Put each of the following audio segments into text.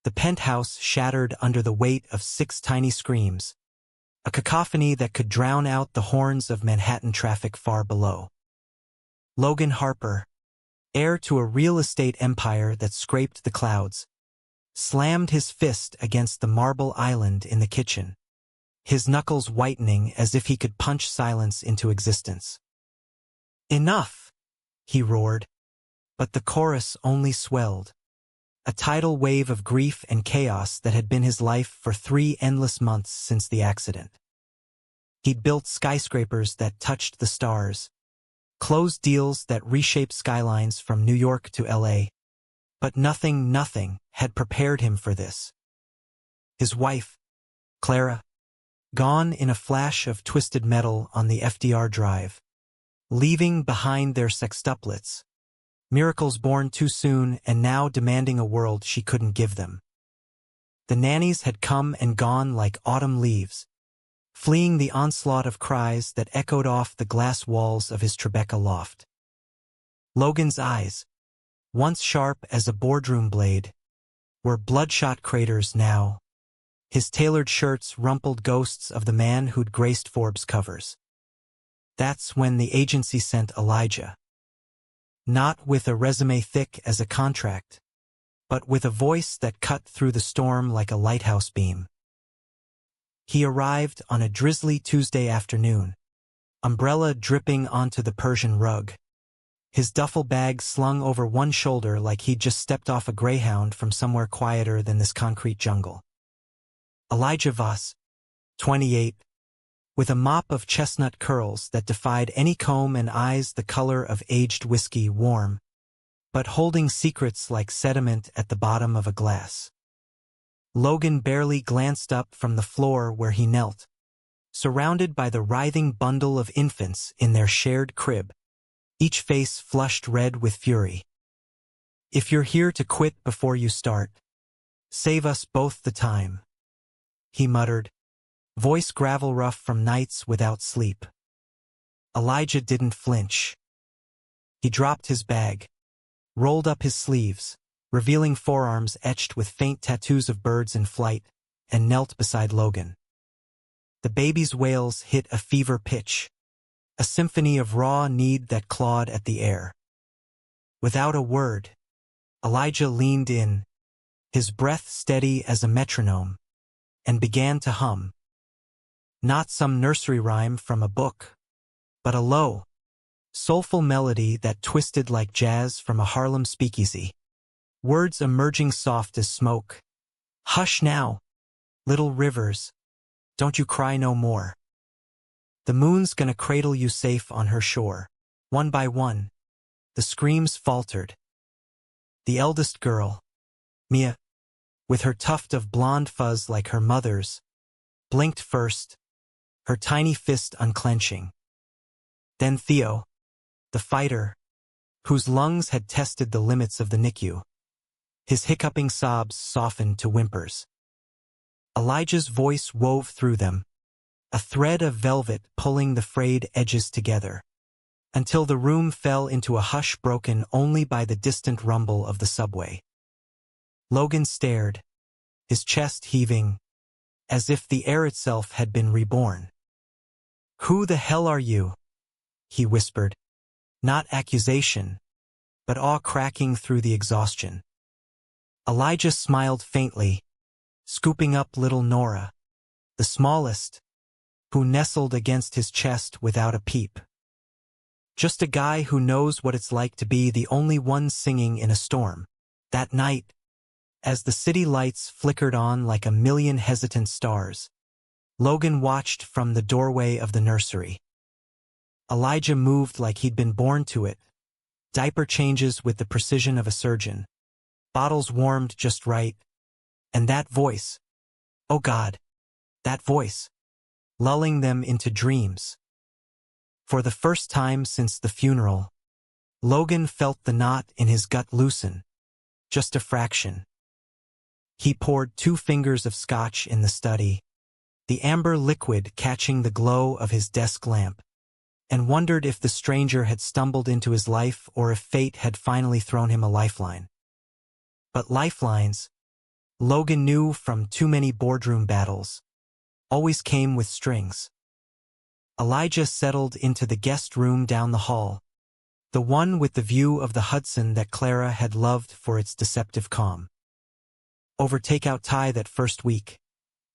The penthouse shattered under the weight of 6 tiny screams, a cacophony that could drown out the horns of Manhattan traffic far below. Logan Harper, heir to a real estate empire that scraped the clouds, slammed his fist against the marble island in the kitchen, his knuckles whitening as if he could punch silence into existence. "Enough!" he roared, but the chorus only swelled, a tidal wave of grief and chaos that had been his life for 3 endless months since the accident. He'd built skyscrapers that touched the stars, closed deals that reshaped skylines from New York to LA, but nothing had prepared him for this. His wife, Clara, gone in a flash of twisted metal on the FDR drive, leaving behind their sextuplets, miracles born too soon and now demanding a world she couldn't give them. The nannies had come and gone like autumn leaves, fleeing the onslaught of cries that echoed off the glass walls of his Tribeca loft. Logan's eyes, once sharp as a boardroom blade, were bloodshot craters now, his tailored shirts rumpled ghosts of the man who'd graced Forbes covers. That's when the agency sent Elijah. Not with a resume thick as a contract, but with a voice that cut through the storm like a lighthouse beam. He arrived on a drizzly Tuesday afternoon, umbrella dripping onto the Persian rug, his duffel bag slung over one shoulder like he'd just stepped off a greyhound from somewhere quieter than this concrete jungle. Elijah Voss, 28, with a mop of chestnut curls that defied any comb and eyes the color of aged whiskey, warm, but holding secrets like sediment at the bottom of a glass. Logan barely glanced up from the floor where he knelt, surrounded by the writhing bundle of infants in their shared crib, each face flushed red with fury. "If you're here to quit before you start, save us both the time," he muttered, voice gravel rough from nights without sleep. Elijah didn't flinch. He dropped his bag, rolled up his sleeves, revealing forearms etched with faint tattoos of birds in flight, and knelt beside Logan. The baby's wails hit a fever pitch, a symphony of raw need that clawed at the air. Without a word, Elijah leaned in, his breath steady as a metronome, and began to hum. Not some nursery rhyme from a book, but a low, soulful melody that twisted like jazz from a Harlem speakeasy. Words emerging soft as smoke. "Hush now, little rivers, don't you cry no more. The moon's gonna cradle you safe on her shore." One by one, the screams faltered. The eldest girl, Mia, with her tuft of blonde fuzz like her mother's, blinked first, her tiny fist unclenching. Then Theo, the fighter, whose lungs had tested the limits of the NICU. His hiccuping sobs softened to whimpers. Elijah's voice wove through them, a thread of velvet pulling the frayed edges together, until the room fell into a hush broken only by the distant rumble of the subway. Logan stared, his chest heaving, as if the air itself had been reborn. "Who the hell are you?" he whispered, not accusation, but awe cracking through the exhaustion. Elijah smiled faintly, scooping up little Nora, the smallest, who nestled against his chest without a peep. "Just a guy who knows what it's like to be the only one singing in a storm." That night, as the city lights flickered on like a million hesitant stars, Logan watched from the doorway of the nursery. Elijah moved like he'd been born to it, diaper changes with the precision of a surgeon, bottles warmed just right, and that voice, oh God, that voice, lulling them into dreams. For the first time since the funeral, Logan felt the knot in his gut loosen, just a fraction. He poured 2 fingers of scotch in the study, the amber liquid catching the glow of his desk lamp, and wondered if the stranger had stumbled into his life or if fate had finally thrown him a lifeline. But lifelines, Logan knew from too many boardroom battles, always came with strings. Elijah settled into the guest room down the hall, the one with the view of the Hudson that Clara had loved for its deceptive calm. Over takeout Thai that first week,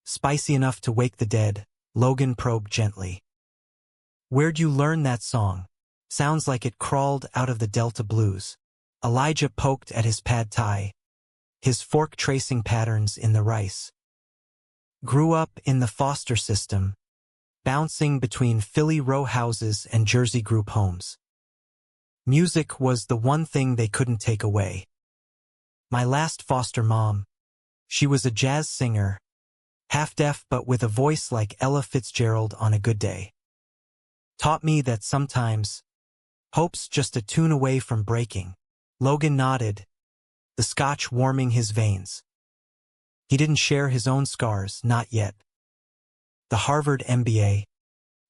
spicy enough to wake the dead, Logan probed gently. "Where'd you learn that song? Sounds like it crawled out of the Delta blues." Elijah poked at his pad Thai, his fork tracing patterns in the rice. "Grew up in the foster system, bouncing between Philly row houses and Jersey group homes. Music was the one thing they couldn't take away. My last foster mom, she was a jazz singer, half-deaf but with a voice like Ella Fitzgerald on a good day. Taught me that sometimes, hope's just a tune away from breaking." Logan nodded, the scotch warming his veins. He didn't share his own scars, not yet. The Harvard MBA,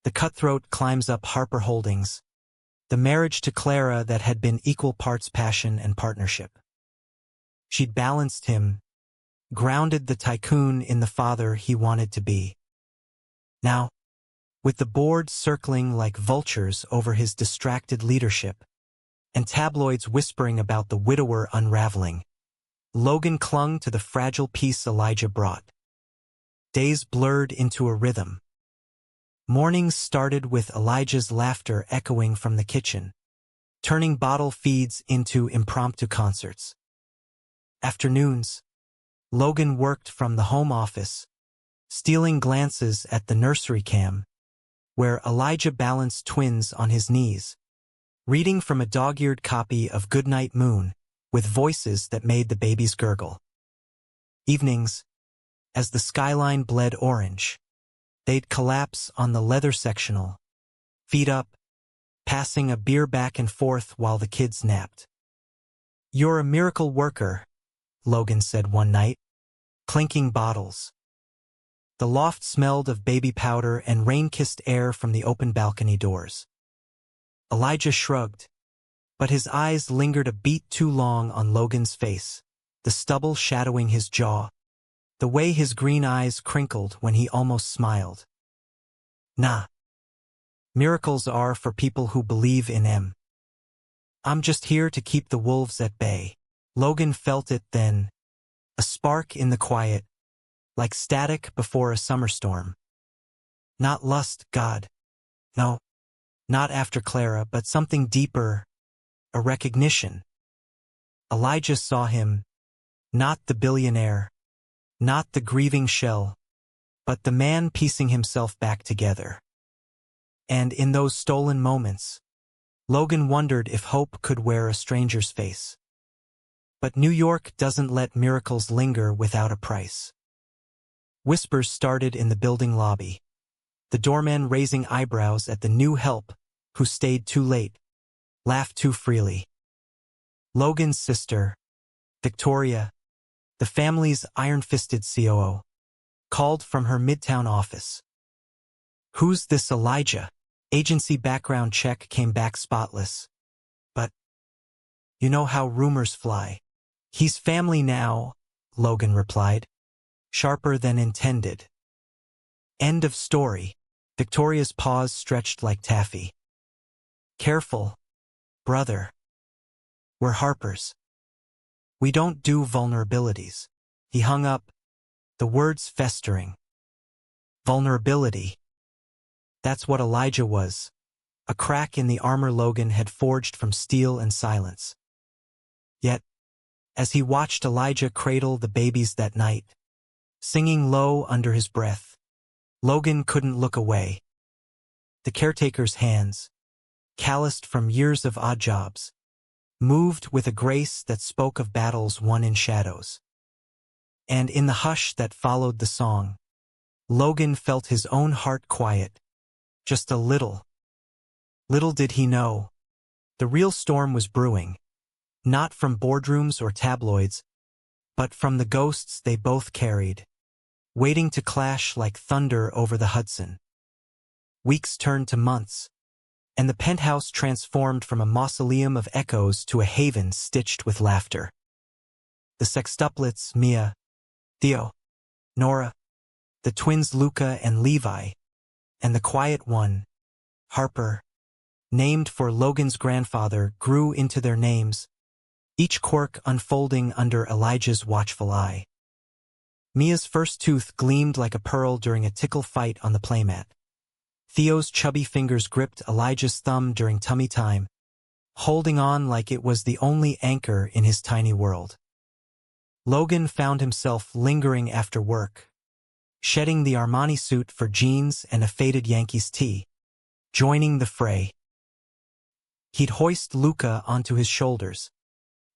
the cutthroat climbs up Harper Holdings, the marriage to Clara that had been equal parts passion and partnership. She'd balanced him, grounded the tycoon in the father he wanted to be. Now, with the board circling like vultures over his distracted leadership, and tabloids whispering about the widower unraveling, Logan clung to the fragile peace Elijah brought. Days blurred into a rhythm. Mornings started with Elijah's laughter echoing from the kitchen, turning bottle feeds into impromptu concerts. Afternoons, Logan worked from the home office, stealing glances at the nursery cam, where Elijah balanced twins on his knees, reading from a dog-eared copy of Goodnight Moon, with voices that made the babies gurgle. Evenings, as the skyline bled orange, they'd collapse on the leather sectional, feet up, passing a beer back and forth while the kids napped. "You're a miracle worker," Logan said one night, clinking bottles. The loft smelled of baby powder and rain-kissed air from the open balcony doors. Elijah shrugged, but his eyes lingered a beat too long on Logan's face, the stubble shadowing his jaw, the way his green eyes crinkled when he almost smiled. "Nah. Miracles are for people who believe in them. I'm just here to keep the wolves at bay." Logan felt it then, a spark in the quiet, like static before a summer storm. Not lust, God. No. Not after Clara, but something deeper, a recognition. Elijah saw him, not the billionaire, not the grieving shell, but the man piecing himself back together. And in those stolen moments, Logan wondered if hope could wear a stranger's face. But New York doesn't let miracles linger without a price. Whispers started in the building lobby, the doorman raising eyebrows at the new help who stayed too late, laughed too freely. Logan's sister, Victoria, the family's iron-fisted COO, called from her midtown office. "Who's this Elijah?" Agency background check came back spotless. "But you know how rumors fly." "He's family now," Logan replied, sharper than intended. End of story. Victoria's paws stretched like taffy. "Careful, brother. We're Harpers. We don't do vulnerabilities." He hung up, the words festering. Vulnerability. That's what Elijah was, a crack in the armor Logan had forged from steel and silence. Yet, as he watched Elijah cradle the babies that night, singing low under his breath, Logan couldn't look away. The caretaker's hands, calloused from years of odd jobs, moved with a grace that spoke of battles won in shadows. And in the hush that followed the song, Logan felt his own heart quiet, just a little. Little did he know, the real storm was brewing, not from boardrooms or tabloids, but from the ghosts they both carried, waiting to clash like thunder over the Hudson. Weeks turned to months, and the penthouse transformed from a mausoleum of echoes to a haven stitched with laughter. The sextuplets, Mia, Theo, Nora, the twins Luca and Levi, and the quiet one, Harper, named for Logan's grandfather, grew into their names, each quirk unfolding under Elijah's watchful eye. Mia's first tooth gleamed like a pearl during a tickle fight on the playmat. Theo's chubby fingers gripped Elijah's thumb during tummy time, holding on like it was the only anchor in his tiny world. Logan found himself lingering after work, shedding the Armani suit for jeans and a faded Yankees tee, joining the fray. He'd hoist Luca onto his shoulders,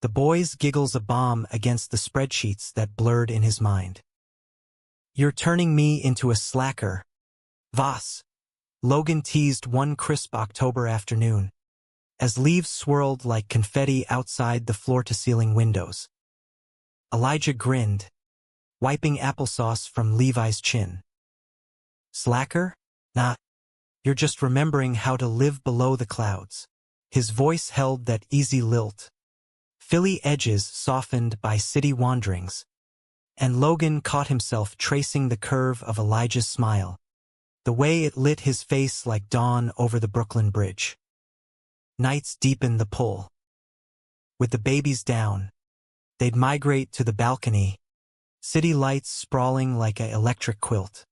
the boy's giggles a bomb against the spreadsheets that blurred in his mind. "You're turning me into a slacker, Voss," Logan teased one crisp October afternoon, as leaves swirled like confetti outside the floor-to-ceiling windows. Elijah grinned, wiping applesauce from Levi's chin. "Slacker? Nah. You're just remembering how to live below the clouds." His voice held that easy lilt, Philly edges softened by city wanderings, and Logan caught himself tracing the curve of Elijah's smile, the way it lit his face like dawn over the Brooklyn Bridge. Nights deepened the pull. With the babies down, they'd migrate to the balcony, city lights sprawling like an electric quilt.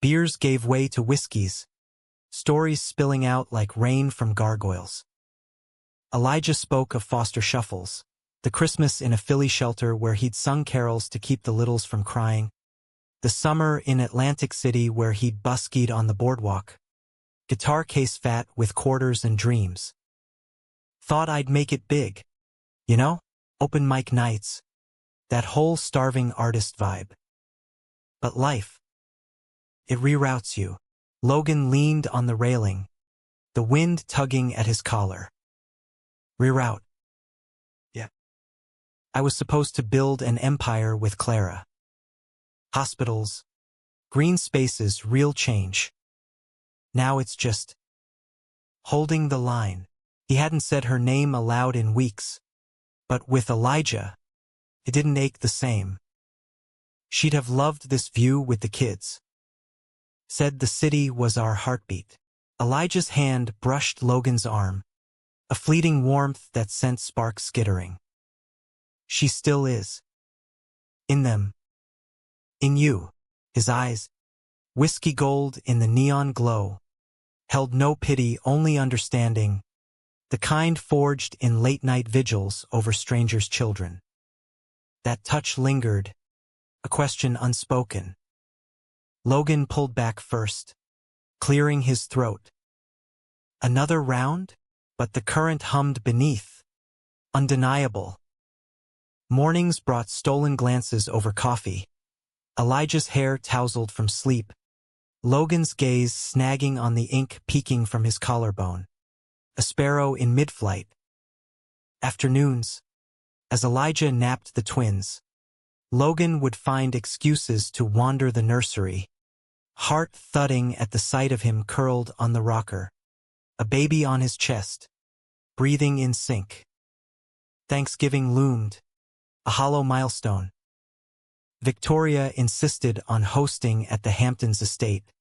Beers gave way to whiskeys, stories spilling out like rain from gargoyles. Elijah spoke of Foster Shuffles, the Christmas in a Philly shelter where he'd sung carols to keep the littles from crying, the summer in Atlantic City where he'd buskied on the boardwalk, guitar case fat with quarters and dreams. Thought I'd make it big. You know, open mic nights, that whole starving artist vibe. But life, it reroutes you. Logan leaned on the railing, the wind tugging at his collar. Reroute. Yeah. I was supposed to build an empire with Clara. Hospitals, green spaces, real change. Now it's just holding the line. He hadn't said her name aloud in weeks, but with Elijah, it didn't ache the same. She'd have loved this view with the kids. Said the city was our heartbeat. Elijah's hand brushed Logan's arm, a fleeting warmth that sent sparks skittering. She still is. In them. In you. His eyes, whiskey gold in the neon glow, held no pity, only understanding, the kind forged in late-night vigils over strangers' children. That touch lingered, a question unspoken. Logan pulled back first, clearing his throat. Another round? But the current hummed beneath. Undeniable. Mornings brought stolen glances over coffee. Elijah's hair tousled from sleep, Logan's gaze snagging on the ink peeking from his collarbone. A sparrow in mid-flight. Afternoons, as Elijah napped the twins, Logan would find excuses to wander the nursery, heart thudding at the sight of him curled on the rocker, a baby on his chest, breathing in sync. Thanksgiving loomed, a hollow milestone. Victoria insisted on hosting at the Hamptons estate,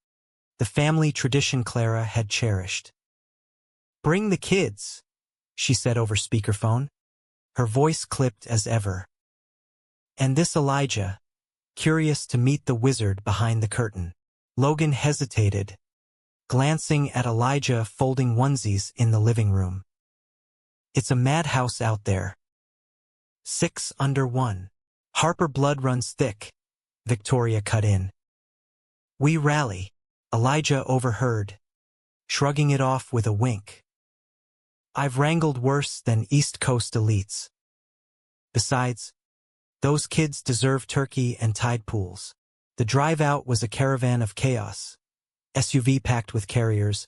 the family tradition Clara had cherished. "Bring the kids," she said over speakerphone, her voice clipped as ever. And this Elijah, curious to meet the wizard behind the curtain. Logan hesitated, glancing at Elijah folding onesies in the living room. "It's a madhouse out there. 6 under 1. Harper blood runs thick," Victoria cut in. "We rally," Elijah overheard, shrugging it off with a wink. "I've wrangled worse than East Coast elites. Besides, those kids deserve turkey and tide pools." The drive out was a caravan of chaos, SUV packed with carriers,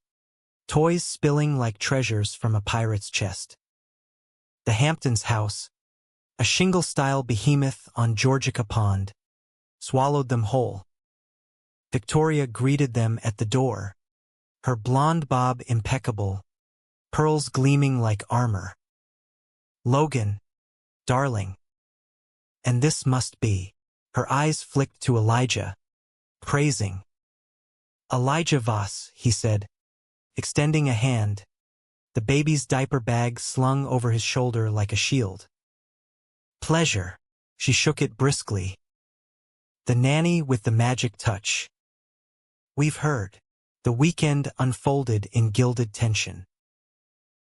toys spilling like treasures from a pirate's chest. The Hamptons house, a shingle-style behemoth on Georgica Pond, swallowed them whole. Victoria greeted them at the door, her blonde bob impeccable, pearls gleaming like armor. "Logan, darling. And this must be Her eyes flicked to Elijah, praising. Elijah Voss, he said, extending a hand, the baby's diaper bag slung over his shoulder like a shield. Pleasure. She shook it briskly. The nanny with the magic touch. We've heard. The weekend unfolded in gilded tension.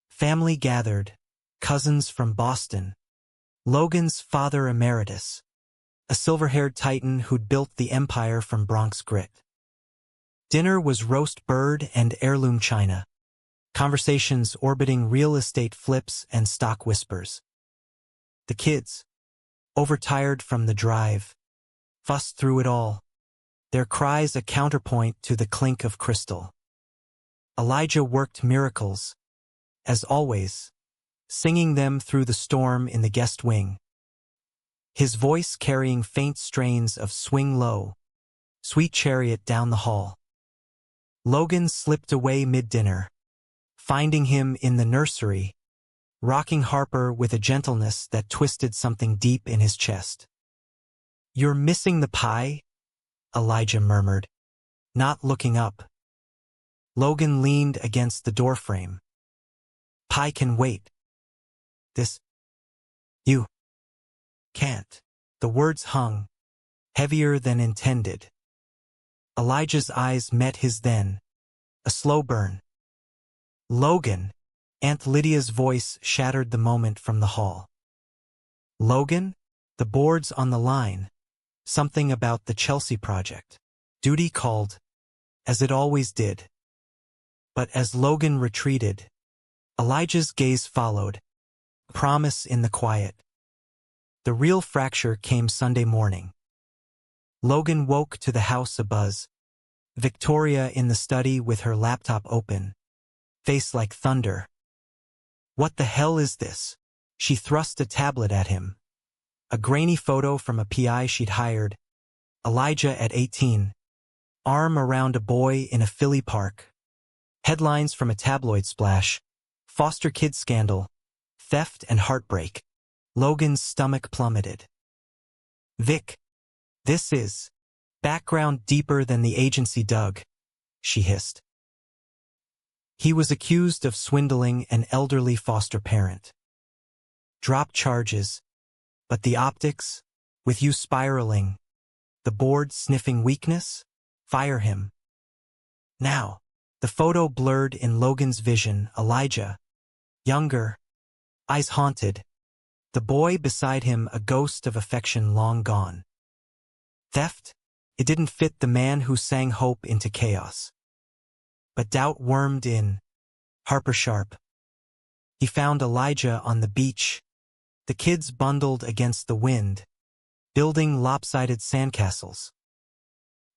Family gathered, cousins from Boston, Logan's father emeritus, a silver-haired titan who'd built the empire from Bronx grit. Dinner was roast bird and heirloom china, conversations orbiting real estate flips and stock whispers. The kids, overtired from the drive, fussed through it all, their cries a counterpoint to the clink of crystal. Elijah worked miracles, as always, singing them through the storm in the guest wing, his voice carrying faint strains of Swing Low, Sweet Chariot down the hall. Logan slipped away mid-dinner, finding him in the nursery, rocking Harper with a gentleness that twisted something deep in his chest. "You're missing the pie?" Elijah murmured, not looking up. Logan leaned against the doorframe. "Pie can wait. This... you... can't." The words hung, heavier than intended. Elijah's eyes met his then, a slow burn. "Logan!" Aunt Lydia's voice shattered the moment from the hall. "Logan?" The board's on the line. Something about the Chelsea project. Duty called, as it always did. But as Logan retreated, Elijah's gaze followed, promise in the quiet. The real fracture came Sunday morning. Logan woke to the house abuzz, Victoria in the study with her laptop open, face like thunder. "What the hell is this?" She thrust a tablet at him. A grainy photo from a PI she'd hired, Elijah at 18, arm around a boy in a Philly park. Headlines from a tabloid splash, foster kid scandal, theft and heartbreak. Logan's stomach plummeted. "Vic, this is background deeper than the agency dug," she hissed. He was accused of swindling an elderly foster parent. Drop charges, but the optics, with you spiraling, the board sniffing weakness, fire him. Now, the photo blurred in Logan's vision, Elijah, younger, eyes haunted, the boy beside him a ghost of affection long gone. Theft? It didn't fit the man who sang hope into chaos. But doubt wormed in, Harper sharp. He found Elijah on the beach, the kids bundled against the wind, building lopsided sandcastles.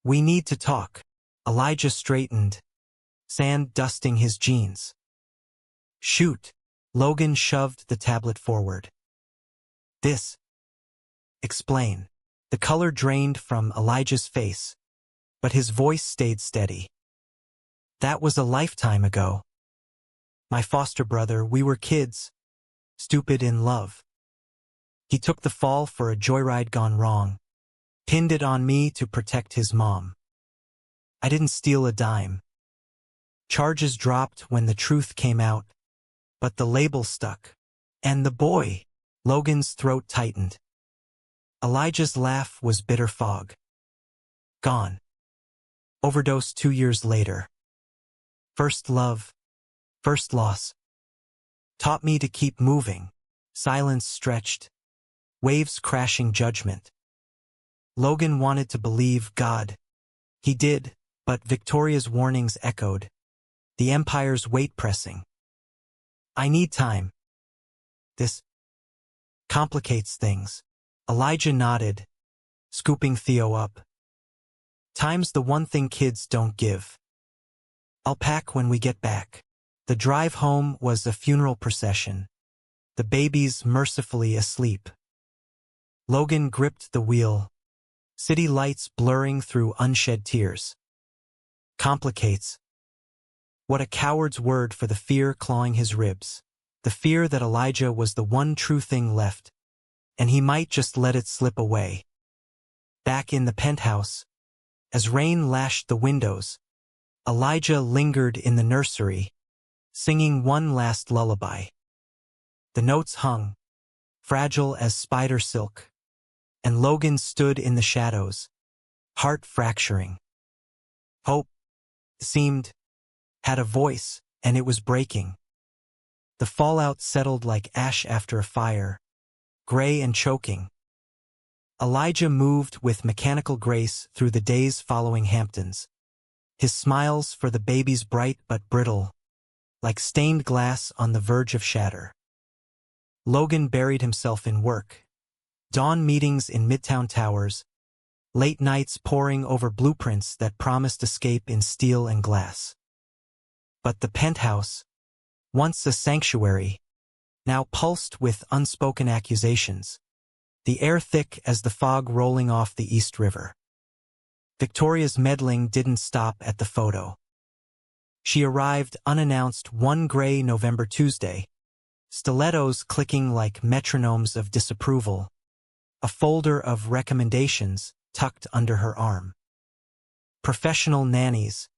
"We need to talk." Elijah straightened, sand dusting his jeans. "Shoot." Logan shoved the tablet forward. "This." "Explain." The color drained from Elijah's face, but his voice stayed steady. "That was a lifetime ago. My foster brother, we were kids, stupid in love. He took the fall for a joyride gone wrong, pinned it on me to protect his mom. I didn't steal a dime. Charges dropped when the truth came out, but the label stuck. And the boy." Logan's throat tightened. Elijah's laugh was bitter fog. "Gone. Overdose 2 years later. First love, first loss. Taught me to keep moving." Silence stretched, waves crashing judgment. Logan wanted to believe God. He did, but Victoria's warnings echoed, the empire's weight pressing. "I need time. This complicates things." Elijah nodded, scooping Theo up. "Time's the one thing kids don't give. I'll pack when we get back." The drive home was a funeral procession, the babies mercifully asleep. Logan gripped the wheel, city lights blurring through unshed tears. Complicates. What a coward's word for the fear clawing his ribs. The fear that Elijah was the one true thing left, and he might just let it slip away. Back in the penthouse, as rain lashed the windows, Elijah lingered in the nursery, singing one last lullaby. The notes hung, fragile as spider silk, and Logan stood in the shadows, heart fracturing. Hope, seemed, had a voice, and it was breaking. The fallout settled like ash after a fire, gray and choking. Elijah moved with mechanical grace through the days following Hamptons, his smiles for the babies bright but brittle, like stained glass on the verge of shatter. Logan buried himself in work. Dawn meetings in Midtown Towers, late nights poring over blueprints that promised escape in steel and glass. But the penthouse, once a sanctuary, now pulsed with unspoken accusations, the air thick as the fog rolling off the East River. Victoria's meddling didn't stop at the photo. She arrived unannounced one gray November Tuesday, stilettos clicking like metronomes of disapproval, a folder of recommendations tucked under her arm. Professional nannies,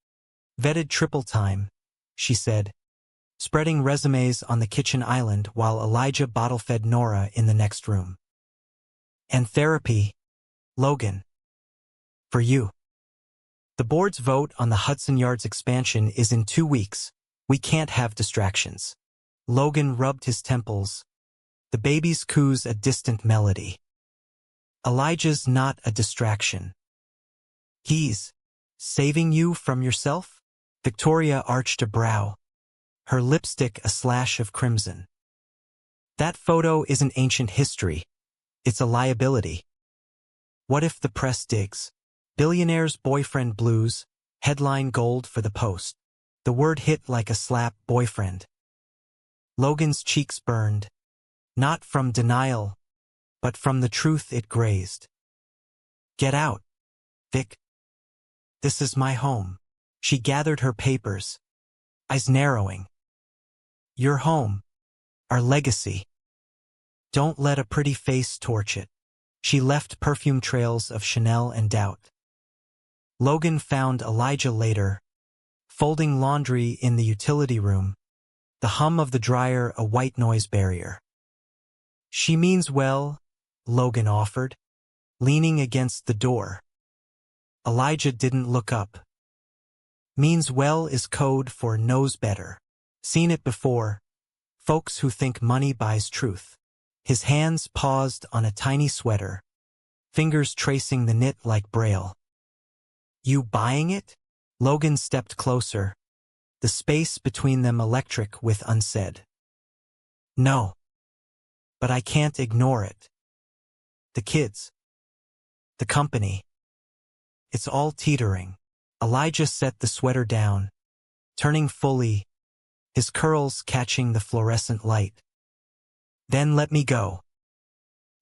vetted triple time, she said, spreading resumes on the kitchen island while Elijah bottle-fed Nora in the next room. And therapy, Logan. For you. The board's vote on the Hudson Yards expansion is in 2 weeks. We can't have distractions. Logan rubbed his temples. The baby's coo's a distant melody. Elijah's not a distraction. He's saving you from yourself? Victoria arched a brow, her lipstick a slash of crimson. That photo isn't ancient history. It's a liability. What if the press digs? Billionaire's boyfriend blues, headline gold for the Post. The word hit like a slap, boyfriend. Logan's cheeks burned, not from denial, but from the truth it grazed. Get out, Vic. This is my home. She gathered her papers, eyes narrowing. Your home, our legacy. Don't let a pretty face torch it. She left perfume trails of Chanel and doubt. Logan found Elijah later, folding laundry in the utility room, the hum of the dryer a white noise barrier. She means well, Logan offered, leaning against the door. Elijah didn't look up. Means well is code for knows better. Seen it before. Folks who think money buys truth. His hands paused on a tiny sweater, fingers tracing the knit like braille. You buying it? Logan stepped closer, the space between them electric with unsaid. No. But I can't ignore it. The kids. The company. It's all teetering. Elijah set the sweater down, turning fully, his curls catching the fluorescent light. Then let me go.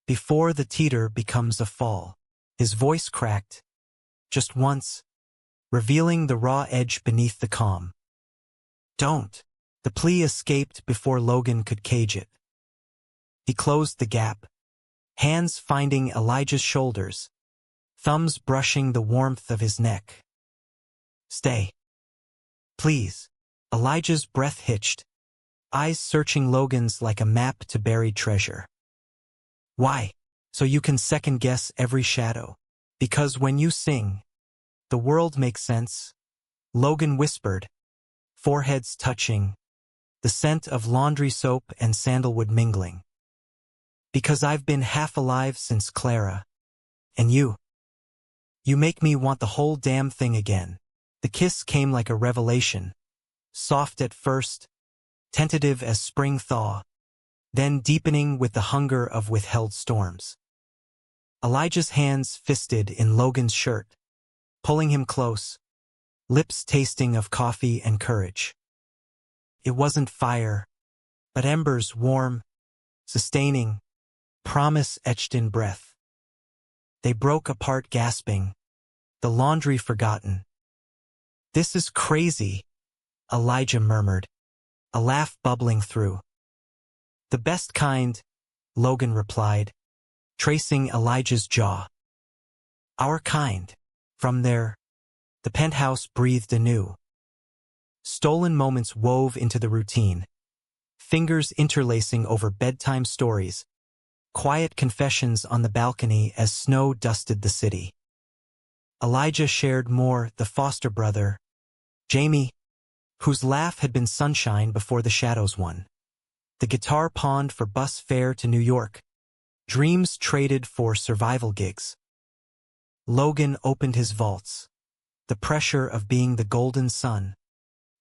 Before the teeter becomes a fall. His voice cracked, just once, revealing the raw edge beneath the calm. Don't. The plea escaped before Logan could cage it. He closed the gap, hands finding Elijah's shoulders, thumbs brushing the warmth of his neck. Stay. Please. Elijah's breath hitched, eyes searching Logan's like a map to buried treasure. Why? So you can second-guess every shadow. Because when you sing, the world makes sense. Logan whispered, foreheads touching, the scent of laundry soap and sandalwood mingling. Because I've been half alive since Clara. And you make me want the whole damn thing again. The kiss came like a revelation, soft at first, tentative as spring thaw, then deepening with the hunger of withheld storms. Elijah's hands fisted in Logan's shirt, pulling him close, lips tasting of coffee and courage. It wasn't fire, but embers warm, sustaining, promise etched in breath. They broke apart gasping, the laundry forgotten. This is crazy, Elijah murmured, a laugh bubbling through. The best kind, Logan replied, tracing Elijah's jaw. Our kind. From there, the penthouse breathed anew. Stolen moments wove into the routine, fingers interlacing over bedtime stories, quiet confessions on the balcony as snow dusted the city. Elijah shared more, the foster brother, Jamie, whose laugh had been sunshine before the shadows won. The guitar pawned for bus fare to New York, dreams traded for survival gigs. Logan opened his vaults, the pressure of being the golden son.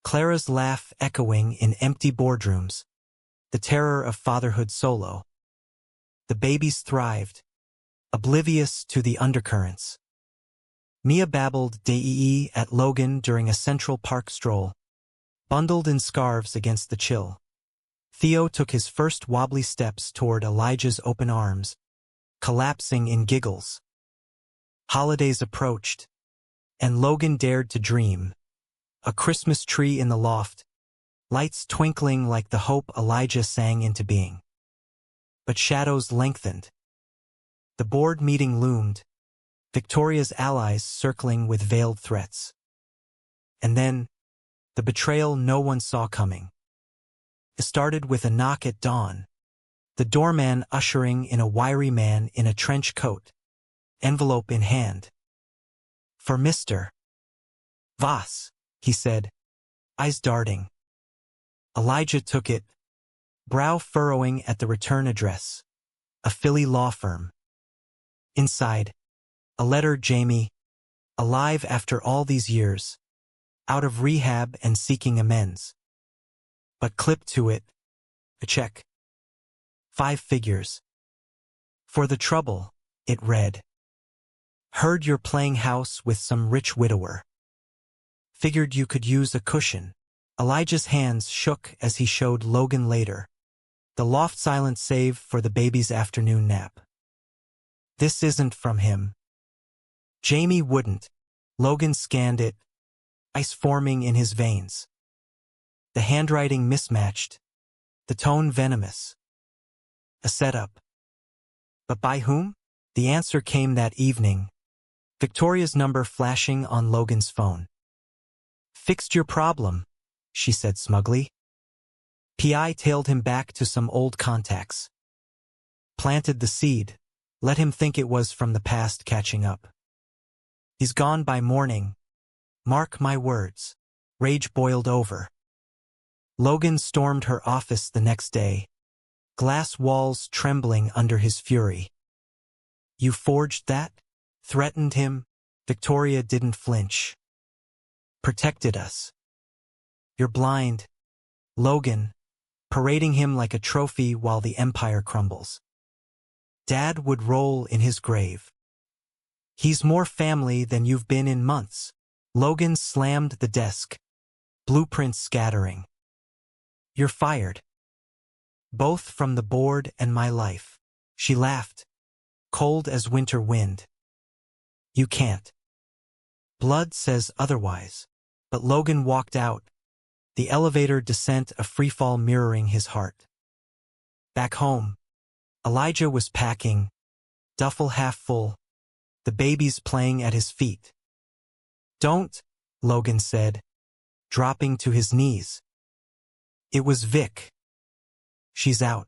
Clara's laugh echoing in empty boardrooms, the terror of fatherhood solo. The babies thrived, oblivious to the undercurrents. Mia babbled "Dee" at Logan during a Central Park stroll, bundled in scarves against the chill. Theo took his first wobbly steps toward Elijah's open arms, collapsing in giggles. Holidays approached, and Logan dared to dream. A Christmas tree in the loft, lights twinkling like the hope Elijah sang into being. But shadows lengthened. The board meeting loomed, Victoria's allies circling with veiled threats. And then, the betrayal no one saw coming. It started with a knock at dawn, the doorman ushering in a wiry man in a trench coat, envelope in hand. "For Mr. Voss," he said, eyes darting. Elijah took it, brow furrowing at the return address, a Philly law firm. Inside, a letter: Jamie, alive after all these years, out of rehab and seeking amends. But clipped to it, a check. 5 figures. "For the trouble," it read. "Heard you're playing house with some rich widower. Figured you could use a cushion." Elijah's hands shook as he showed Logan later, the loft silent save for the baby's afternoon nap. "This isn't from him." Jamie wouldn't. Logan scanned it, ice forming in his veins. The handwriting mismatched, the tone venomous. A setup. But by whom? The answer came that evening, Victoria's number flashing on Logan's phone. "Fixed your problem," she said smugly. PI tailed him back to some old contacts. Planted the seed, let him think it was from the past catching up. "He's gone by morning. Mark my words." Rage boiled over. Logan stormed her office the next day, glass walls trembling under his fury. "You forged that?" Threatened him. Victoria didn't flinch. "Protected us." "You're blind." Logan, parading him like a trophy while the empire crumbles. Dad would roll in his grave. "He's more family than you've been in months." Logan slammed the desk, blueprints scattering. "You're fired. Both from the board and my life." She laughed, cold as winter wind. "You can't. Blood says otherwise." But Logan walked out, the elevator descent a freefall mirroring his heart. Back home, Elijah was packing, duffel half full, the babies playing at his feet. "Don't," Logan said, dropping to his knees. It was Vic. "She's out."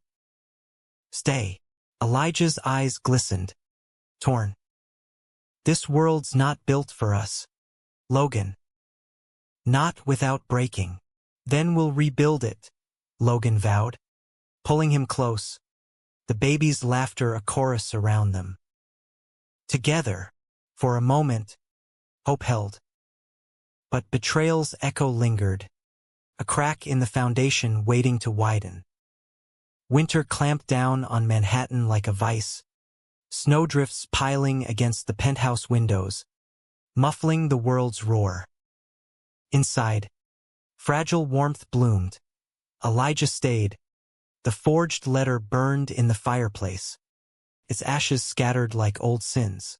"Stay." Elijah's eyes glistened, torn. "This world's not built for us, Logan. Not without breaking. Then we'll rebuild it," Logan vowed, pulling him close, the baby's laughter a chorus around them. Together, for a moment, hope held. But betrayal's echo lingered, a crack in the foundation waiting to widen. Winter clamped down on Manhattan like a vice, snowdrifts piling against the penthouse windows, muffling the world's roar. Inside, fragile warmth bloomed. Elijah stayed. The forged letter burned in the fireplace, its ashes scattered like old sins.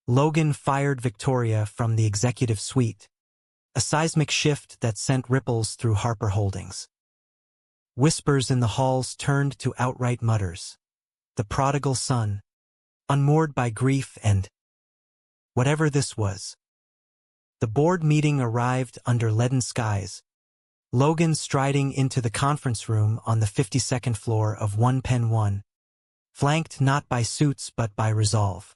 Logan fired Victoria from the executive suite, a seismic shift that sent ripples through Harper Holdings. Whispers in the halls turned to outright mutters. The prodigal son, unmoored by grief and whatever this was. The board meeting arrived under leaden skies, Logan striding into the conference room on the 52nd floor of 1 flanked not by suits but by resolve.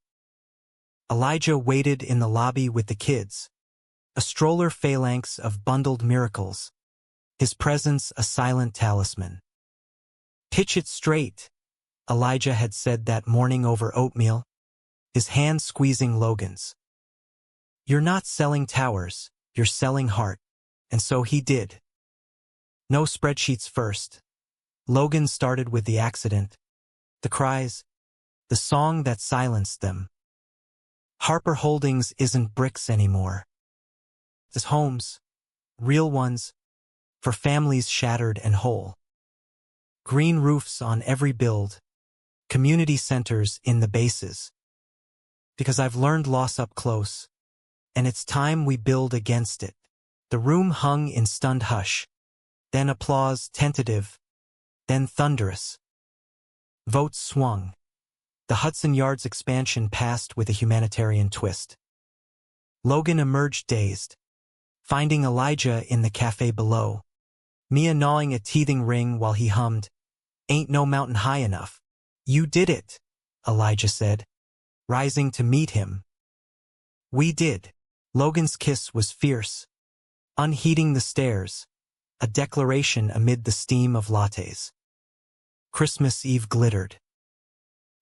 Elijah waited in the lobby with the kids, a stroller phalanx of bundled miracles, his presence a silent talisman. "Pitch it straight," Elijah had said that morning over oatmeal, his hand squeezing Logan's. "You're not selling towers, you're selling heart." And so he did. No spreadsheets first. Logan started with the accident, the cries, the song that silenced them. Harper Holdings isn't bricks anymore. It's homes, real ones, for families shattered and whole. Green roofs on every build, community centers in the bases. Because I've learned loss up close, and it's time we build against it. The room hung in stunned hush, then applause tentative, then thunderous. Votes swung. The Hudson Yards expansion passed with a humanitarian twist. Logan emerged dazed, finding Elijah in the cafe below, Mia gnawing a teething ring while he hummed, "Ain't no mountain high enough." "You did it," Elijah said, rising to meet him. "We did." Logan's kiss was fierce, unheeding the stairs, a declaration amid the steam of lattes. Christmas Eve glittered.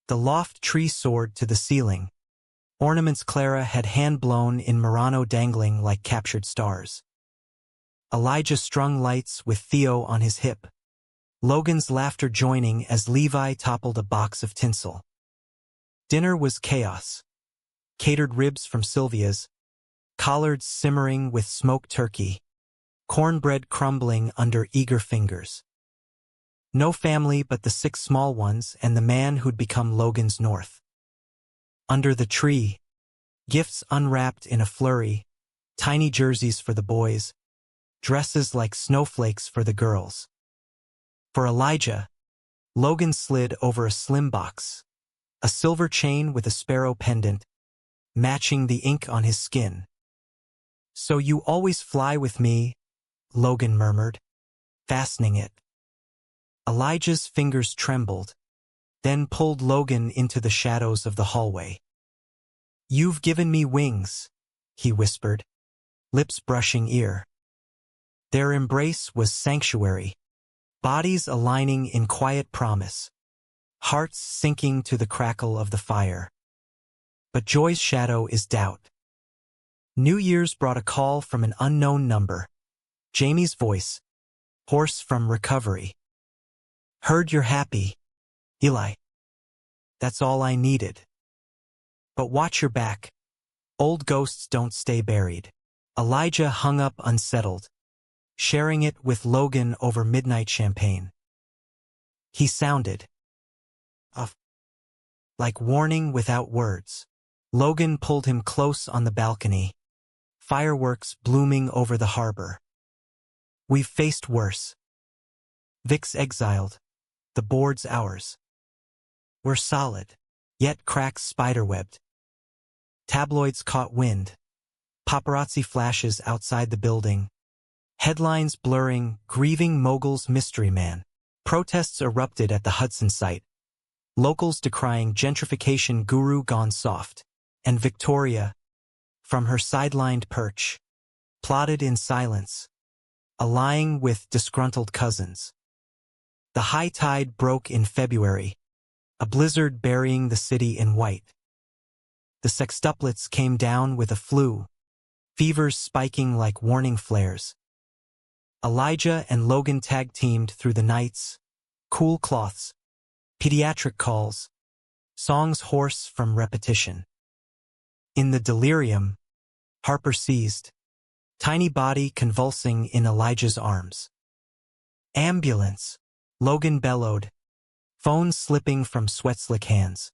The loft tree soared to the ceiling, ornaments Clara had hand-blown in Murano dangling like captured stars. Elijah strung lights with Theo on his hip, Logan's laughter joining as Levi toppled a box of tinsel. Dinner was chaos. Catered ribs from Sylvia's, collards simmering with smoked turkey, cornbread crumbling under eager fingers. No family but the 6 small ones and the man who'd become Logan's North. Under the tree, gifts unwrapped in a flurry, tiny jerseys for the boys, dresses like snowflakes for the girls. For Elijah, Logan slid over a slim box, a silver chain with a sparrow pendant, matching the ink on his skin. "So you always fly with me," Logan murmured, fastening it. Elijah's fingers trembled, then pulled Logan into the shadows of the hallway. "You've given me wings," he whispered, lips brushing ear. Their embrace was sanctuary, bodies aligning in quiet promise, hearts sinking to the crackle of the fire. But joy's shadow is doubt. New Year's brought a call from an unknown number. Jamie's voice, hoarse from recovery. "Heard you're happy, Eli. That's all I needed. But watch your back. Old ghosts don't stay buried." Elijah hung up unsettled, sharing it with Logan over midnight champagne. He sounded off, like warning without words. Logan pulled him close on the balcony, fireworks blooming over the harbor. "We've faced worse. Vic's exiled. The board's ours. We're solid, yet cracks spiderwebbed. Tabloids caught wind. Paparazzi flashes outside the building. Headlines blurring, grieving mogul's mystery man. Protests erupted at the Hudson site. Locals decrying gentrification guru gone soft. And Victoria, from her sidelined perch, plotted in silence, allying with disgruntled cousins. The high tide broke in February, a blizzard burying the city in white. The sextuplets came down with a flu, fevers spiking like warning flares. Elijah and Logan tag-teamed through the nights, cool cloths, pediatric calls, songs hoarse from repetition. In the delirium, Harper seized, tiny body convulsing in Elijah's arms. "Ambulance!" Logan bellowed, phone slipping from sweat-slick hands.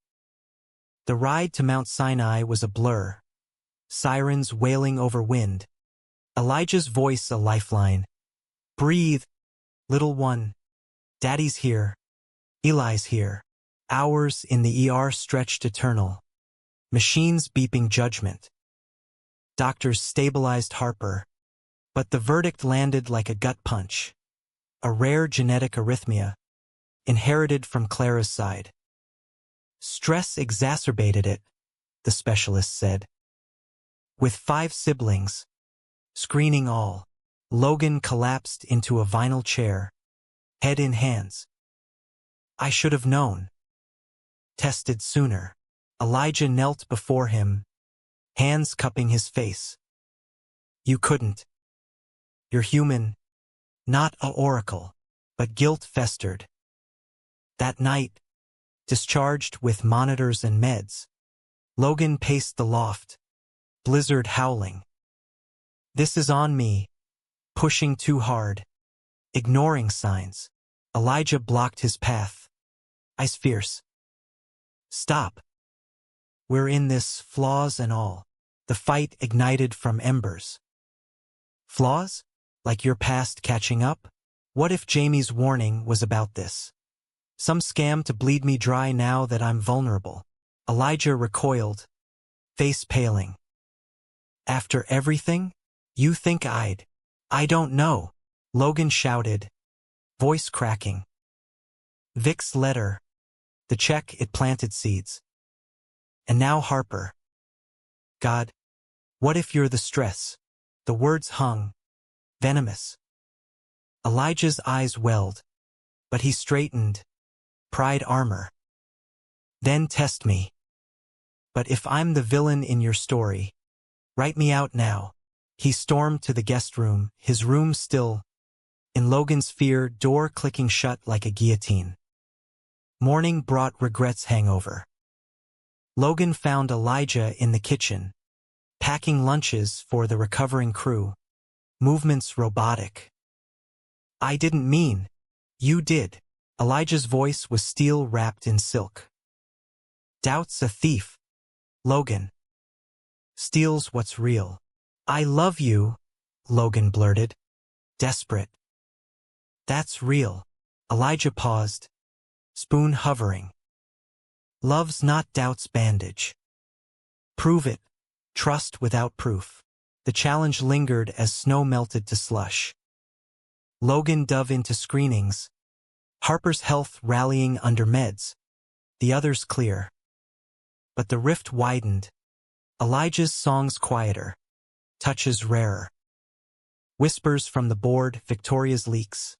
The ride to Mount Sinai was a blur, sirens wailing over wind, Elijah's voice a lifeline. "Breathe, little one. Daddy's here. Eli's here." Hours in the ER stretched eternal, machines beeping judgment. Doctors stabilized Harper, but the verdict landed like a gut punch. A rare genetic arrhythmia, inherited from Clara's side. Stress exacerbated it, the specialist said. With 5 siblings, screening all, Logan collapsed into a vinyl chair, head in hands. I should have known. Tested sooner. Elijah knelt before him, hands cupping his face. You couldn't. You're human, not a oracle, but guilt festered. That night, discharged with monitors and meds, Logan paced the loft, blizzard howling. This is on me, pushing too hard, ignoring signs. Elijah blocked his path. Ice fierce. Stop. We're in this, flaws and all. The fight ignited from embers. Flaws? Like your past catching up? What if Jamie's warning was about this? Some scam to bleed me dry now that I'm vulnerable. Elijah recoiled, face paling. After everything? You think I'd? I don't know. Logan shouted, voice cracking. Vic's letter. The check, it planted seeds. And now Harper. God, what if you're the stress? The words hung, venomous. Elijah's eyes welled, but he straightened, pride armor. Then test me. But if I'm the villain in your story, write me out now. He stormed to the guest room, his room still, in Logan's fear, door clicking shut like a guillotine. Morning brought regret's hangover. Logan found Elijah in the kitchen, packing lunches for the recovering crew, movements robotic. I didn't mean. You did. Elijah's voice was steel wrapped in silk. Doubt's a thief. Logan. Steals what's real. I love you, Logan blurted, desperate. That's real. Elijah paused, spoon hovering. Love's not doubt's bandage. Prove it. Trust without proof. The challenge lingered as snow melted to slush. Logan dove into screenings, Harper's health rallying under meds, the others clear. But the rift widened. Elijah's songs quieter, touches rarer. Whispers from the board, Victoria's leaks.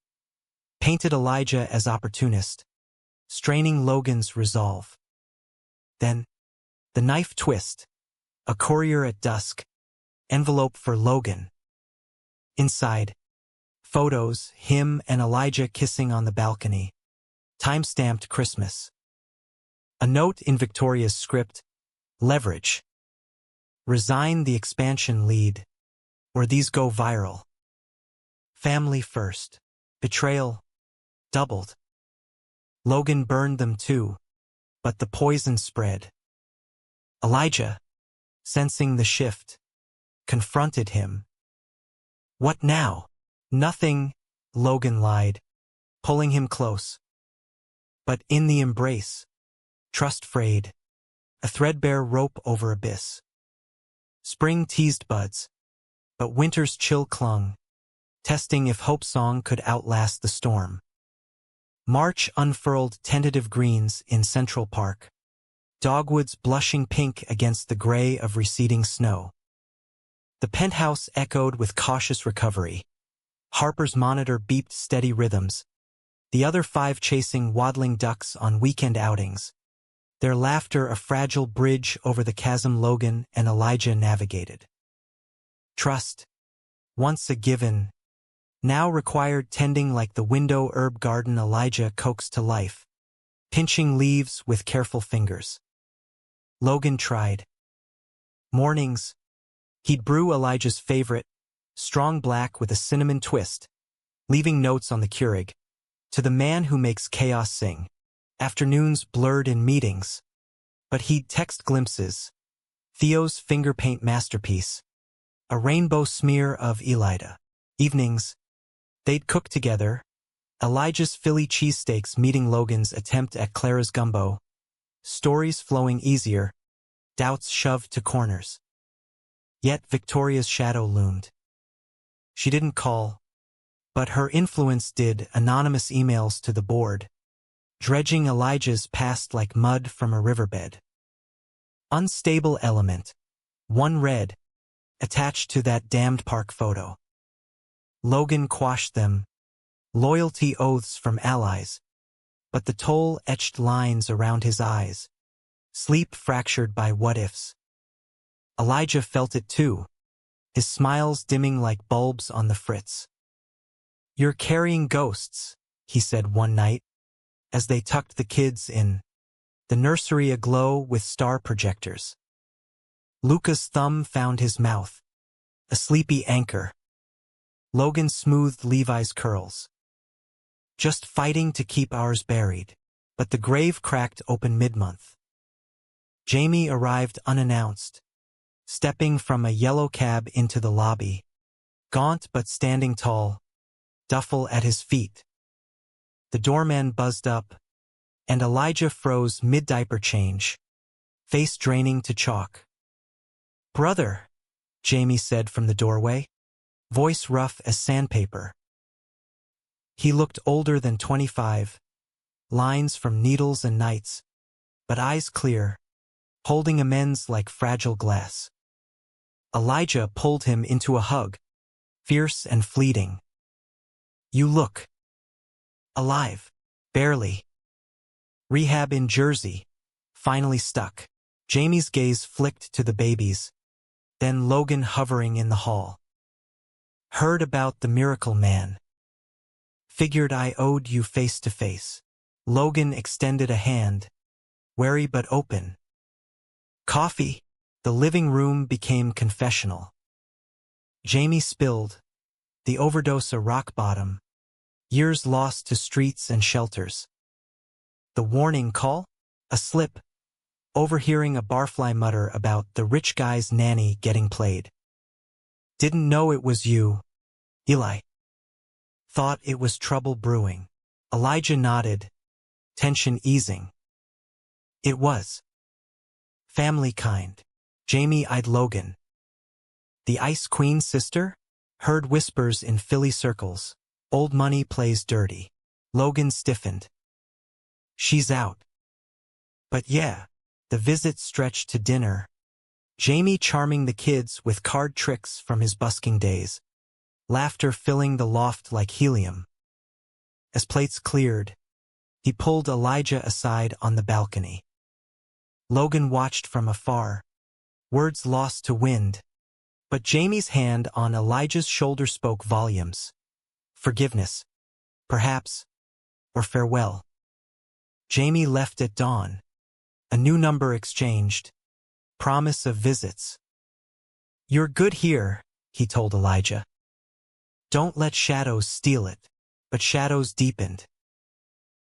Painted Elijah as opportunist, straining Logan's resolve. Then, the knife twist. A courier at dusk. Envelope for Logan. Inside, photos, him and Elijah kissing on the balcony. Time-stamped Christmas. A note in Victoria's script. Leverage. Resign the expansion lead, or these go viral. Family first. Betrayal. Doubled. Logan burned them too, but the poison spread. Elijah, sensing the shift, confronted him. What now? Nothing, Logan lied, pulling him close. But in the embrace, trust frayed, a threadbare rope over abyss. Spring teased buds, but winter's chill clung, testing if hope song could outlast the storm. March unfurled tentative greens in Central Park, dogwoods blushing pink against the gray of receding snow. The penthouse echoed with cautious recovery. Harper's monitor beeped steady rhythms, the other 5 chasing waddling ducks on weekend outings, their laughter a fragile bridge over the chasm Logan and Elijah navigated. Trust, once a given, now required tending like the window herb garden Elijah coaxed to life, pinching leaves with careful fingers. Logan tried. Mornings, he'd brew Elijah's favorite, strong black with a cinnamon twist, leaving notes on the Keurig, to the man who makes chaos sing. Afternoons blurred in meetings, but he'd text glimpses. Theo's finger paint masterpiece, a rainbow smear of Elida. Evenings, they'd cook together, Elijah's Philly cheesesteaks meeting Logan's attempt at Clara's gumbo, stories flowing easier, doubts shoved to corners. Yet Victoria's shadow loomed. She didn't call, but her influence did. Anonymous emails to the board, dredging Elijah's past like mud from a riverbed. Unstable element. One read, attached to that damned park photo. Logan quashed them. Loyalty oaths from allies. But the toll etched lines around his eyes. Sleep fractured by what-ifs. Elijah felt it too, his smiles dimming like bulbs on the fritz. "You're carrying ghosts," he said one night, as they tucked the kids in, the nursery aglow with star projectors. Luca's thumb found his mouth, a sleepy anchor. Logan smoothed Levi's curls. "Just fighting to keep ours buried." But the grave cracked open mid-month. Jamie arrived unannounced, stepping from a yellow cab into the lobby, gaunt but standing tall, duffel at his feet. The doorman buzzed up, and Elijah froze mid-diaper change, face draining to chalk. "Brother," Jamie said from the doorway, voice rough as sandpaper. He looked older than 25, lines from needles and nights, but eyes clear, holding amends like fragile glass. Elijah pulled him into a hug, fierce and fleeting. "You look alive." "Barely. Rehab in Jersey. Finally stuck." Jamie's gaze flicked to the babies, then Logan hovering in the hall. "Heard about the miracle man. Figured I owed you face to face." Logan extended a hand, wary but open. "Coffee?" The living room became confessional. Jamie spilled, the overdose a rock bottom, years lost to streets and shelters. The warning call? A slip, overhearing a barfly mutter about the rich guy's nanny getting played. "Didn't know it was you, Eli." "Thought it was trouble brewing." Elijah nodded, tension easing. "It was. Family kind." Jamie eyed Logan. "The Ice Queen's sister?" Heard whispers in Philly circles. "Old money plays dirty." Logan stiffened. "She's out." "But yeah." The visit stretched to dinner. Jamie charming the kids with card tricks from his busking days. Laughter filling the loft like helium. As plates cleared, he pulled Elijah aside on the balcony. Logan watched from afar, words lost to wind, but Jamie's hand on Elijah's shoulder spoke volumes. Forgiveness, perhaps, or farewell. Jamie left at dawn. A new number exchanged. Promise of visits. "You're good here," he told Elijah. "Don't let shadows steal it." But shadows deepened.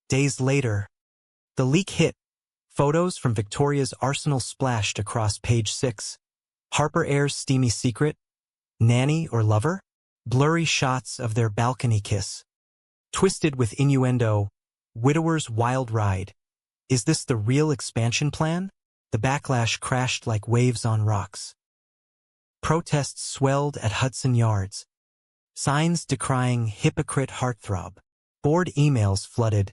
Days later, the leak hit. Photos from Victoria's arsenal splashed across page 6. Harper Ayres' steamy secret? Nanny or lover? Blurry shots of their balcony kiss. Twisted with innuendo, widower's wild ride. Is this the real expansion plan? The backlash crashed like waves on rocks. Protests swelled at Hudson Yards. Signs decrying hypocrite heartthrob. Board emails flooded.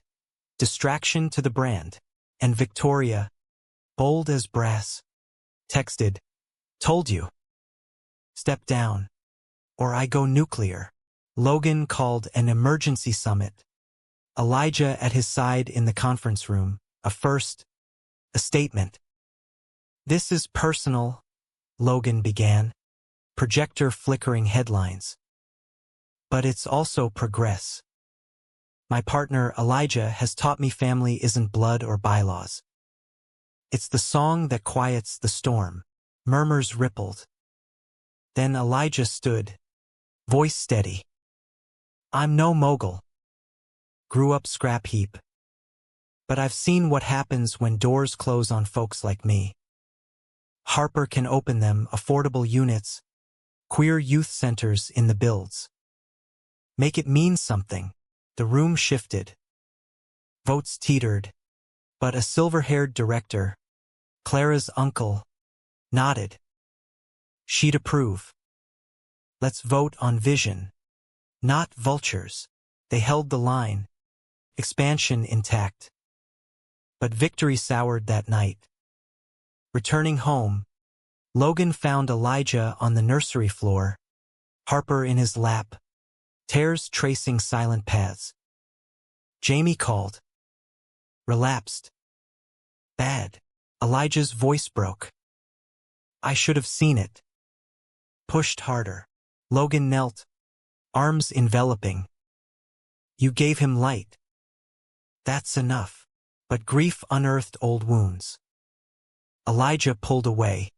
Distraction to the brand. And Victoria, bold as brass, texted, "Told you. Step down, or I go nuclear." Logan called an emergency summit. Elijah at his side in the conference room. A first, a statement. "This is personal," Logan began, projector flickering headlines. "But it's also progress. My partner, Elijah, has taught me family isn't blood or bylaws. It's the song that quiets the storm." Murmurs rippled. Then Elijah stood, voice steady. "I'm no mogul. Grew up scrap heap. But I've seen what happens when doors close on folks like me. Harper can open them, affordable units, queer youth centers in the builds. Make it mean something." The room shifted. Votes teetered, but a silver-haired director, Clara's uncle, nodded. She'd approve. Let's vote on vision, not vultures. They held the line, expansion intact. But victory soured that night. Returning home, Logan found Elijah on the nursery floor, Harper in his lap, tears tracing silent paths. Jamie called. Relapsed. Bad. Elijah's voice broke. I should have seen it. Pushed harder. Logan knelt, arms enveloping. You gave him light. That's enough. But grief unearthed old wounds. Elijah pulled away.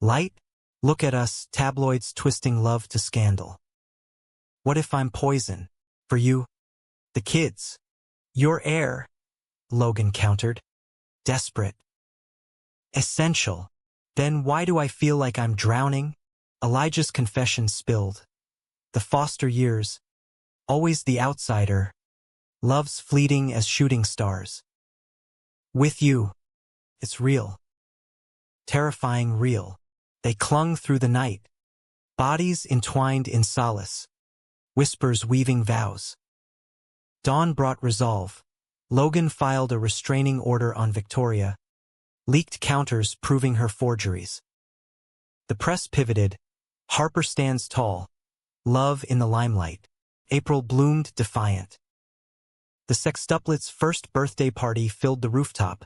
Light? Look at us, tabloids twisting love to scandal. What if I'm poison? For you? The kids? Your heir? Logan countered. Desperate. Essential. Then why do I feel like I'm drowning? Elijah's confession spilled. The foster years. Always the outsider. Love's fleeting as shooting stars. With you. It's real. Terrifying real. They clung through the night. Bodies entwined in solace. Whispers weaving vows. Dawn brought resolve. Logan filed a restraining order on Victoria. Leaked counters proving her forgeries. The press pivoted. Harper stands tall. Love in the limelight. April bloomed defiant. The sextuplets' first birthday party filled the rooftop.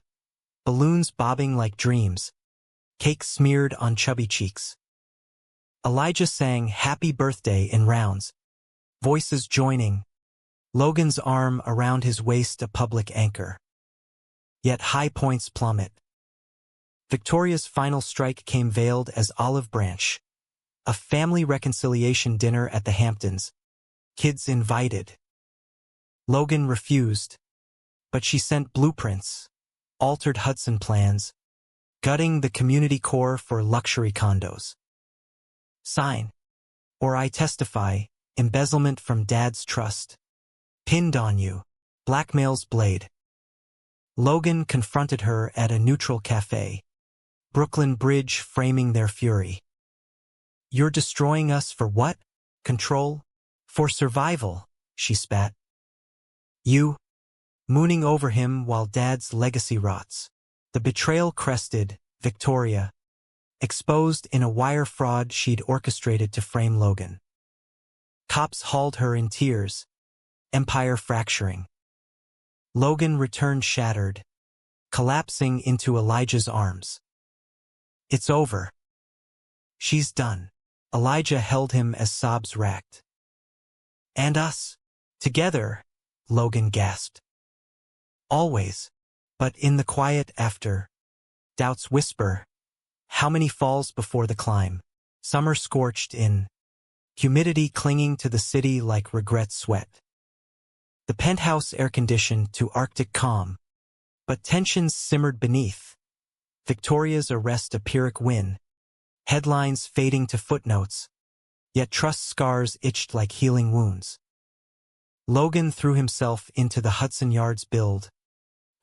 Balloons bobbing like dreams. Cake smeared on chubby cheeks. Elijah sang Happy Birthday in rounds. Voices joining. Logan's arm around his waist a public anchor. Yet high points plummet. Victoria's final strike came veiled as olive branch. A family reconciliation dinner at the Hamptons. Kids invited. Logan refused. But she sent blueprints. Altered Hudson plans. Gutting the community core for luxury condos. Sign. Or I testify. Embezzlement from Dad's trust. Pinned on you. Blackmail's blade. Logan confronted her at a neutral cafe. Brooklyn Bridge framing their fury. You're destroying us for what? Control? For survival, she spat. You? Mooning over him while Dad's legacy rots. The betrayal crested, Victoria. Exposed in a wire fraud she'd orchestrated to frame Logan. Cops hauled her in tears. Empire fracturing. Logan returned shattered, collapsing into Elijah's arms. It's over. She's done. Elijah held him as sobs racked. And us. Together, Logan gasped. Always. But in the quiet after. Doubts whisper. How many falls before the climb? Summer scorched in. Humidity clinging to the city like regret sweat. The penthouse air-conditioned to Arctic calm. But tensions simmered beneath. Victoria's arrest a Pyrrhic win. Headlines fading to footnotes. Yet trust scars itched like healing wounds. Logan threw himself into the Hudson Yards build.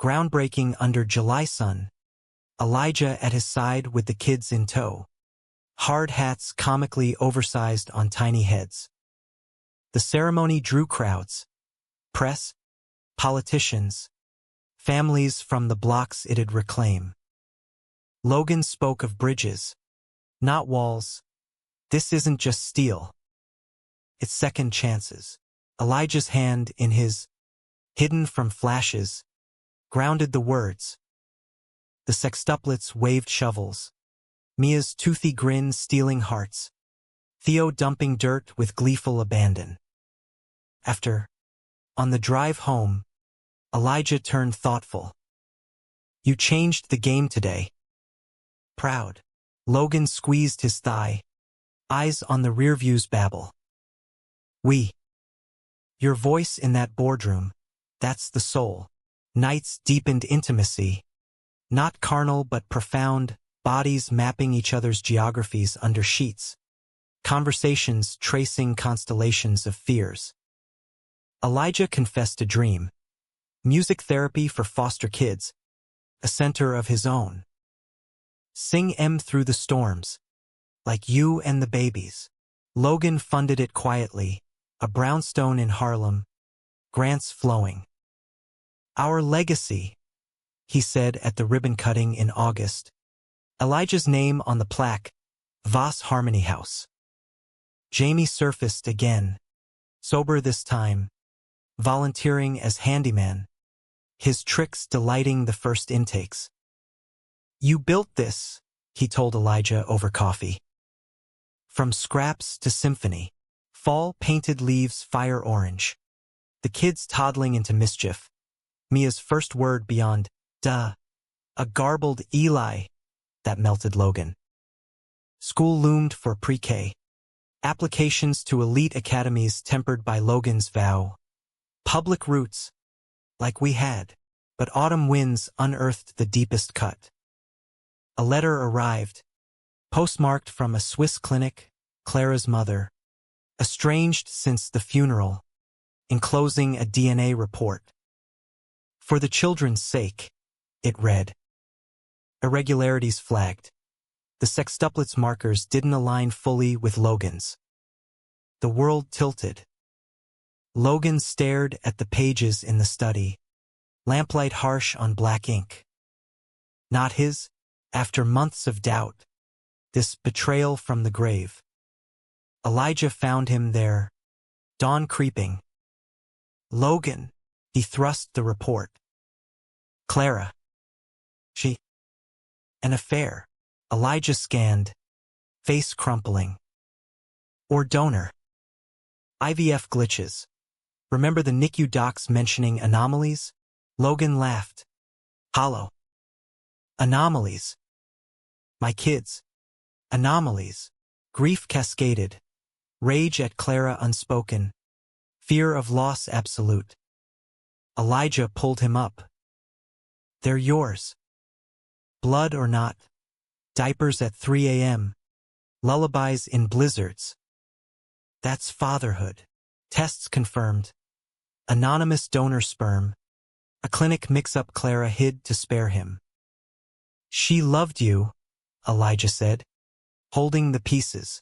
Groundbreaking under July sun. Elijah at his side with the kids in tow. Hard hats comically oversized on tiny heads. The ceremony drew crowds. Press, politicians, families from the blocks it'd reclaim. Logan spoke of bridges, not walls. This isn't just steel. It's second chances. Elijah's hand in his, hidden from flashes, grounded the words. The sextuplets waved shovels. Mia's toothy grin stealing hearts. Theo dumping dirt with gleeful abandon. After, on the drive home, Elijah turned thoughtful. You changed the game today. Proud. Logan squeezed his thigh. Eyes on the rearview's babble. We. Your voice in that boardroom, that's the soul. Nights deepened intimacy. Not carnal but profound, bodies mapping each other's geographies under sheets. Conversations tracing constellations of fears. Elijah confessed a dream. Music therapy for foster kids. A center of his own. Sing M through the storms. like you and the babies. Logan funded it quietly, a brownstone in Harlem, grants flowing. Our legacy, he said at the ribbon cutting in August. Elijah's name on the plaque, Voss Harmony House. Jamie surfaced again, sober this time, volunteering as handyman, his tricks delighting the first intakes. You built this, he told Elijah over coffee. From scraps to symphony, fall painted leaves fire orange, the kids toddling into mischief, Mia's first word beyond, duh, a garbled Eli that melted Logan. School loomed for pre-K. Applications to elite academies tempered by Logan's vow. Public roots, like we had, but autumn winds unearthed the deepest cut. A letter arrived, postmarked from a Swiss clinic, Clara's mother, estranged since the funeral, enclosing a DNA report. For the children's sake, it read. Irregularities flagged. The sextuplets markers didn't align fully with Logan's. The world tilted. Logan stared at the pages in the study, lamplight harsh on black ink. Not his, after months of doubt, this betrayal from the grave. Elijah found him there, dawn creeping. Logan, he thrust the report. Clara. She. An affair. Elijah scanned, face crumpling. Or donor. IVF glitches. Remember the NICU docs mentioning anomalies? Logan laughed. Hollow. Anomalies. My kids. Anomalies. Grief cascaded. Rage at Clara unspoken. Fear of loss absolute. Elijah pulled him up. They're yours. Blood or not. Diapers at 3 a.m. Lullabies in blizzards. That's fatherhood. Tests confirmed. Anonymous donor sperm. A clinic mix-up Clara hid to spare him. She loved you, Elijah said, holding the pieces.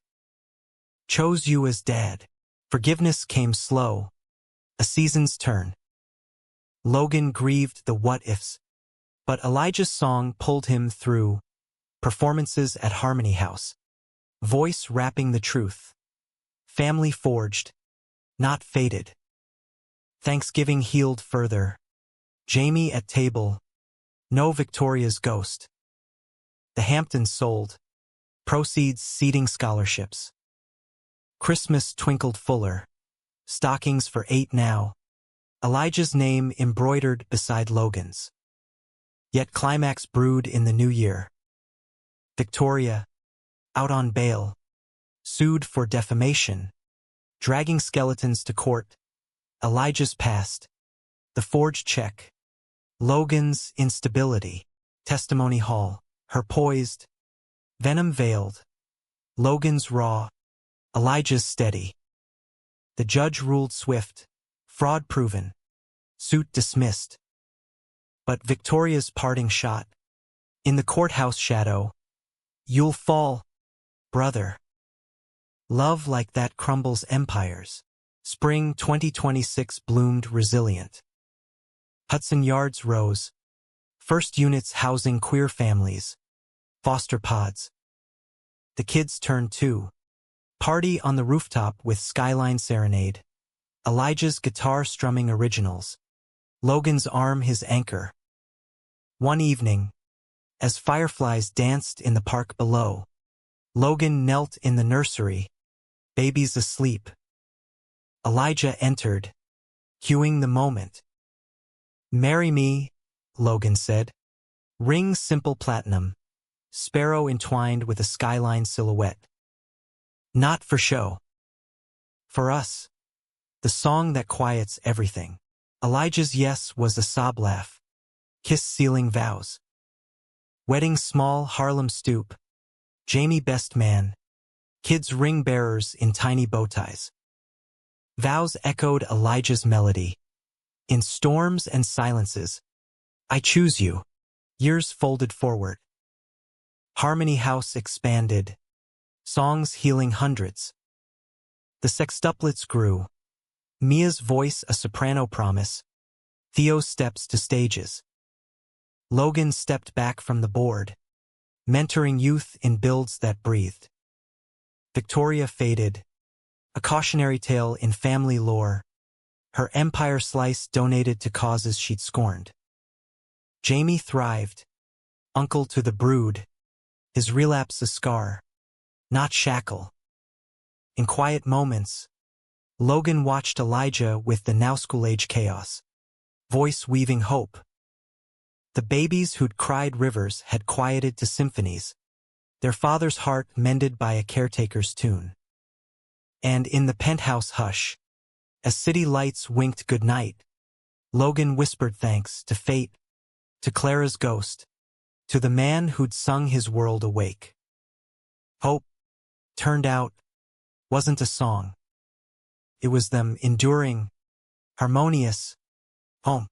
Chose you as dad. Forgiveness came slow. A season's turn. Logan grieved the what-ifs, but Elijah's song pulled him through. Performances at Harmony House. Voice rapping the truth. Family forged, not fated. Thanksgiving healed further. Jamie at table. No Victoria's ghost. The Hamptons sold. Proceeds seeding scholarships. Christmas twinkled fuller. Stockings for 8 now. Elijah's name embroidered beside Logan's. Yet climax brewed in the new year. Victoria, out on bail, sued for defamation, dragging skeletons to court. Elijah's past, the forged check, Logan's instability, testimony hall, her poised, venom veiled, Logan's raw, Elijah's steady. The judge ruled swift, fraud proven, suit dismissed. But Victoria's parting shot, in the courthouse shadow, you'll fall, brother. Love like that crumbles empires. Spring 2026 bloomed resilient. Hudson Yards rose. First units housing queer families. Foster pods. The kids turned 2. Party on the rooftop with Skyline Serenade. Elijah's guitar strumming originals. Logan's arm his anchor. One evening, as fireflies danced in the park below, Logan knelt in the nursery, babies asleep. Elijah entered, cueing the moment. Marry me, Logan said. Ring simple platinum, sparrow entwined with a skyline silhouette. Not for show. For us. The song that quiets everything. Elijah's yes was a sob laugh. Kiss sealing vows. Wedding small Harlem stoop. Jamie best man. Kids ring bearers in tiny bow ties. Vows echoed Elijah's melody. In storms and silences. I choose you. Years folded forward. Harmony House expanded. songs healing hundreds. The sextuplets grew. Mia's voice a soprano promise, Theo's steps to stages. Logan stepped back from the board, mentoring youth in builds that breathed. Victoria faded, a cautionary tale in family lore, her empire slice donated to causes she'd scorned. Jamie thrived, uncle to the brood, his relapse a scar, not shackle. In quiet moments, Logan watched Elijah with the now school-age chaos, voice weaving hope. The babies who'd cried rivers had quieted to symphonies, their father's heart mended by a caretaker's tune. And in the penthouse hush, as city lights winked goodnight, Logan whispered thanks to fate, to Clara's ghost, to the man who'd sung his world awake. Hope, turned out, wasn't a song. It was them enduring, harmonious, home.